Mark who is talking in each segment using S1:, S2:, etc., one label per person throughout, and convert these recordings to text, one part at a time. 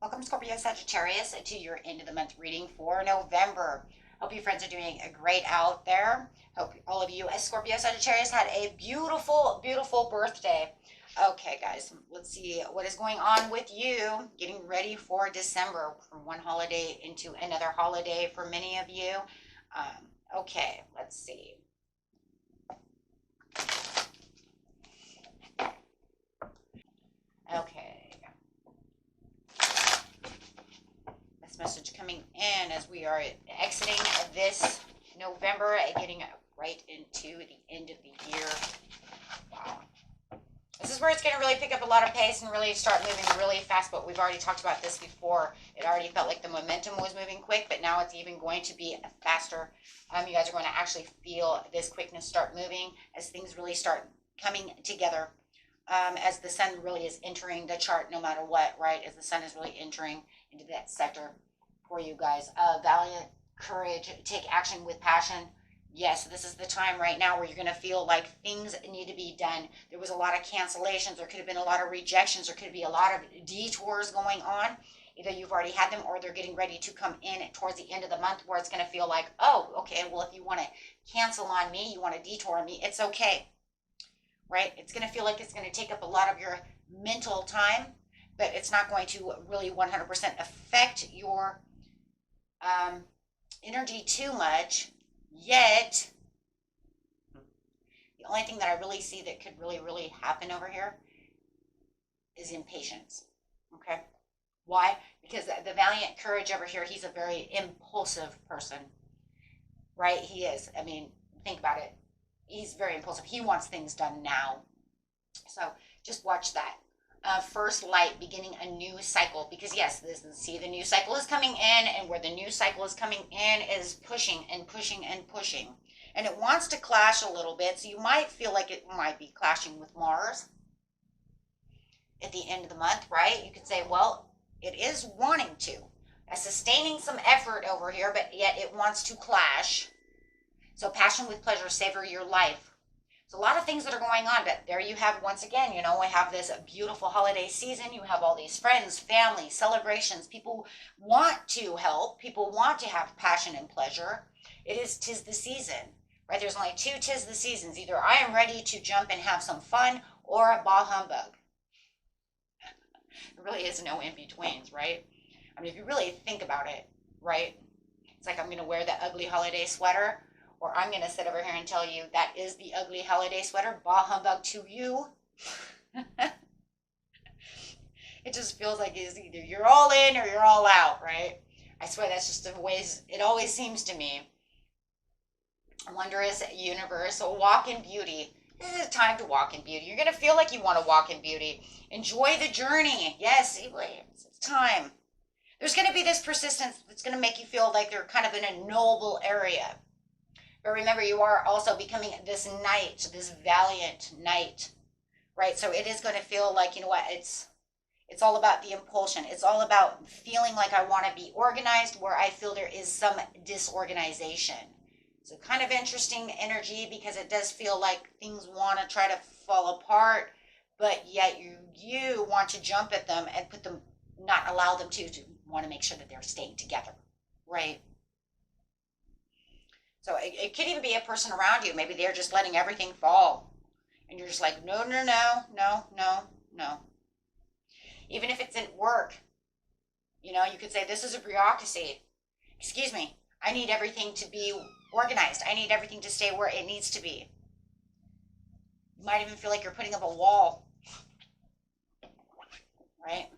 S1: Welcome, Scorpio Sagittarius, to your end of the month reading for November. Hope you friends are doing great out there. Hope all of you, as Scorpio Sagittarius, had a beautiful, beautiful birthday. Okay, guys, let's see what is going on with you. Getting ready for December, from one holiday into another holiday for many of you. Okay, let's see. Okay. Message coming in as we are exiting this November and getting right into the end of the year. Wow. This is where it's going to really pick up a lot of pace and really start moving really fast, but we've already talked about this before. It already felt like the momentum was moving quick, but now it's even going to be faster. You guys are going to actually feel this quickness start moving as things really start coming together. As the sun really is entering the chart no matter what, right? As the sun is really entering into that sector for you guys. Valiant, courage, take action with passion. Yes, this is the time right now where you're going to feel like things need to be done. There was a lot of cancellations. There could have been a lot of rejections. There could be a lot of detours going on. Either you've already had them or they're getting ready to come in towards the end of the month where it's going to feel like, oh, okay, well, if you want to cancel on me, you want to detour on me, it's okay. Right? It's going to feel like it's going to take up a lot of your mental time, but it's not going to really 100% affect your energy too much. Yet, the only thing that I really see that could really happen over here is impatience. Okay? Why? Because the valiant courage over here, he's a very impulsive person. Right? He is. I mean, think about it. He's very impulsive. He wants things done now. So just watch that. First light, beginning a new cycle. Because yes, see, the new cycle is coming in, and where the new cycle is coming in is pushing and pushing and pushing. And it wants to clash a little bit, so you might feel like it might be clashing with Mars at the end of the month, right? You could say, well, it is wanting to. Sustaining some effort over here, but yet it wants to clash. So passion with pleasure, savor your life. So a lot of things that are going on, but there you have, once again, we have this beautiful holiday season. You have all these friends, family, celebrations. People want to help. People want to have passion and pleasure. Tis the season, right? There's only two tis the seasons. Either I am ready to jump and have some fun, or bah humbug. There really is no in-betweens, right? I mean, if you really think about it, right? It's like I'm going to wear the ugly holiday sweater, or I'm going to sit over here and tell you that is the ugly holiday sweater. Bah humbug to you. It just feels like it's either you're all in or you're all out, right? I swear that's just the ways it always seems to me. Wondrous universe, so walk in beauty. This is a time to walk in beauty. You're going to feel like you want to walk in beauty. Enjoy the journey. Yes, it's time. There's going to be this persistence that's going to make you feel like you're kind of in a noble area. But remember, you are also becoming this knight, this valiant knight, right? So it is going to feel like, it's all about the impulsion. It's all about feeling like I want to be organized where I feel there is some disorganization. So kind of interesting energy, because it does feel like things want to try to fall apart, but yet you want to jump at them and put them, not allow them to want to make sure that they're staying together, right? So it could even be a person around you. Maybe they're just letting everything fall. And you're just like, no. Even if it's at work, you could say, this is a bureaucracy. Excuse me, I need everything to be organized. I need everything to stay where it needs to be. You might even feel like you're putting up a wall. Right?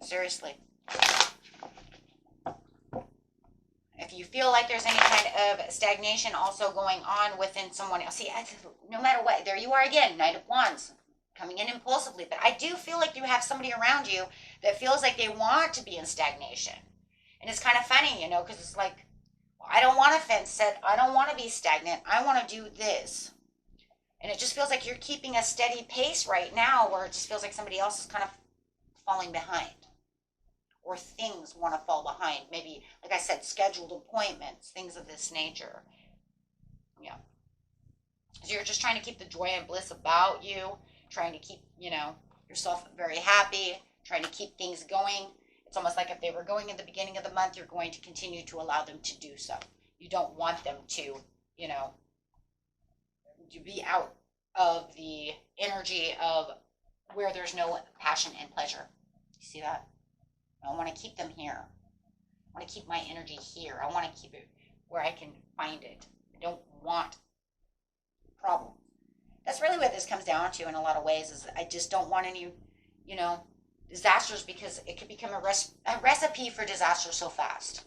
S1: Seriously. If you feel like there's any kind of stagnation also going on within someone else, see, no matter what, there you are again, Knight of Wands, coming in impulsively. But I do feel like you have somebody around you that feels like they want to be in stagnation. And it's kind of funny, because it's like, well, I don't want to fence sit. I don't want to be stagnant. I want to do this. And it just feels like you're keeping a steady pace right now, where it just feels like somebody else is kind of falling behind. Or things want to fall behind. Maybe, like I said, scheduled appointments, things of this nature. Yeah. So you're just trying to keep the joy and bliss about you, trying to keep, yourself very happy, trying to keep things going. It's almost like if they were going in the beginning of the month, you're going to continue to allow them to do so. You don't want them to, you know, to be out of the energy of where there's no passion and pleasure. You see that? I want to keep them here. I want to keep my energy here. I want to keep it where I can find it. I don't want problems. That's really what this comes down to in a lot of ways, is I just don't want any, you know, disasters, because it could become a recipe for disaster so fast.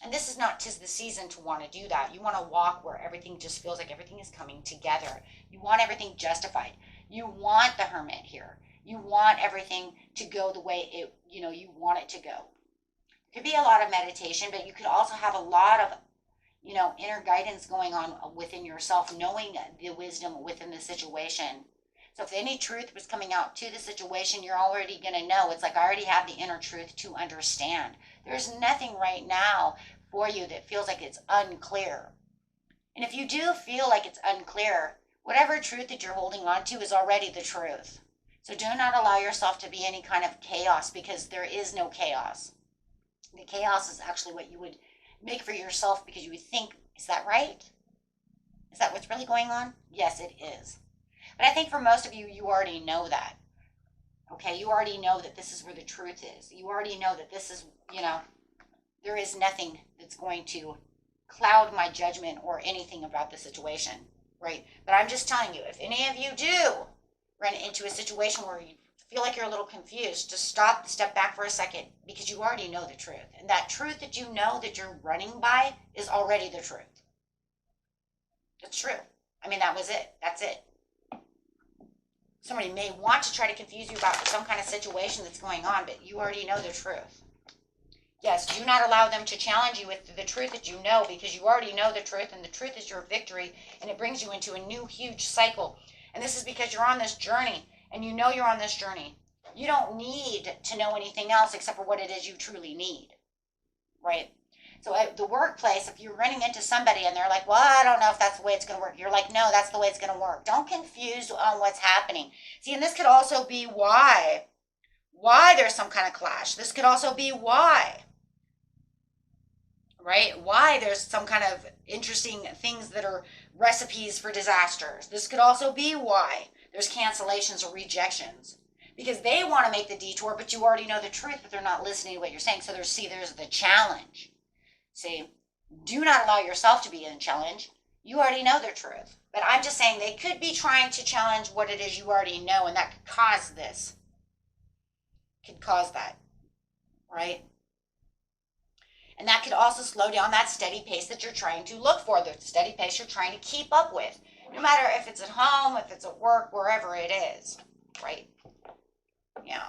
S1: And this is not 'tis the season to want to do that. You want to walk where everything just feels like everything is coming together. You want everything justified. You want the Hermit here. You want everything to go the way it, you know, you want it to go. It could be a lot of meditation, but you could also have a lot of, you know, inner guidance going on within yourself, knowing the wisdom within the situation. So if any truth was coming out to the situation, you're already going to know. It's like I already have the inner truth to understand. There's nothing right now for you that feels like it's unclear. And if you do feel like it's unclear, whatever truth that you're holding on to is already the truth. So do not allow yourself to be any kind of chaos, because there is no chaos. The chaos is actually what you would make for yourself, because you would think, is that right? Is that what's really going on? Yes, it is. But I think for most of you, you already know that. Okay, you already know that this is where the truth is. You already know that this is, you know, there is nothing that's going to cloud my judgment or anything about the situation, right? But I'm just telling you, if any of you do run into a situation where you feel like you're a little confused, just step back for a second, because you already know the truth. And that truth that you know that you're running by is already the truth. It's true. I mean, that was it. That's it. Somebody may want to try to confuse you about some kind of situation that's going on, but you already know the truth. Yes, do not allow them to challenge you with the truth that you know, because you already know the truth, and the truth is your victory, and it brings you into a new huge cycle. And this is because you're on this journey, and you know you're on this journey. You don't need to know anything else except for what it is you truly need, right? So at the workplace, if you're running into somebody and they're like, well, I don't know if that's the way it's going to work. You're like, no, that's the way it's going to work. Don't confuse on what's happening. See, and this could also be why there's some kind of clash. This could also be why, right? Why there's some kind of interesting things that are recipes for disasters. This could also be why there's cancellations or rejections, because they want to make the detour, but you already know the truth, but they're not listening to what you're saying. So there's the challenge. See, do not allow yourself to be in challenge. You already know the truth. But I'm just saying they could be trying to challenge what it is you already know, and that could cause this. Could cause that, right? And that could also slow down that steady pace that you're trying to look for, the steady pace you're trying to keep up with, no matter if it's at home, if it's at work, wherever it is, right? Yeah.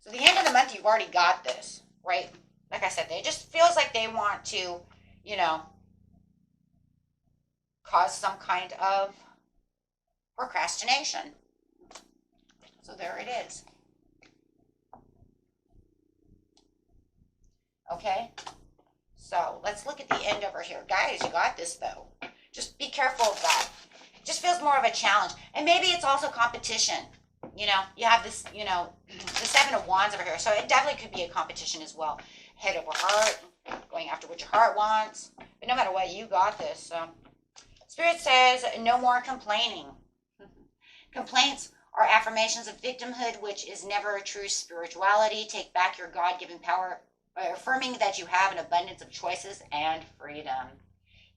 S1: So the end of the month, you've already got this, right? Like I said, it just feels like they want to, you know, cause some kind of procrastination. So there it is. Okay? So let's look at the end over here. Guys, you got this, though. Just be careful of that. It just feels more of a challenge. And maybe it's also competition. You know, you have this, you know, the Seven of Wands over here. So it definitely could be a competition as well. Head over heart, going after what your heart wants. But no matter what, you got this. So Spirit says no more complaining. Complaints are affirmations of victimhood, which is never a true spirituality. Take back your God-given power, affirming that you have an abundance of choices and freedom.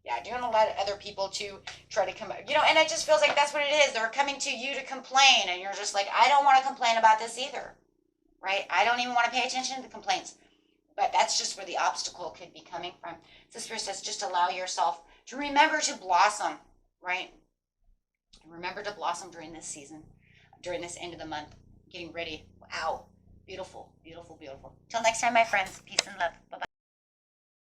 S1: Yeah, don't let other people to try to come, you know, and it just feels like that's what it is. They're coming to you to complain, and you're just like, I don't want to complain about this either, right? I don't even want to pay attention to the complaints. But that's just where the obstacle could be coming from. So Spirit says just allow yourself to remember to blossom, right? Remember to blossom during this season, during this end of the month, getting ready. Wow, beautiful, beautiful, beautiful. Till next time, my friends, peace and love. Bye-bye.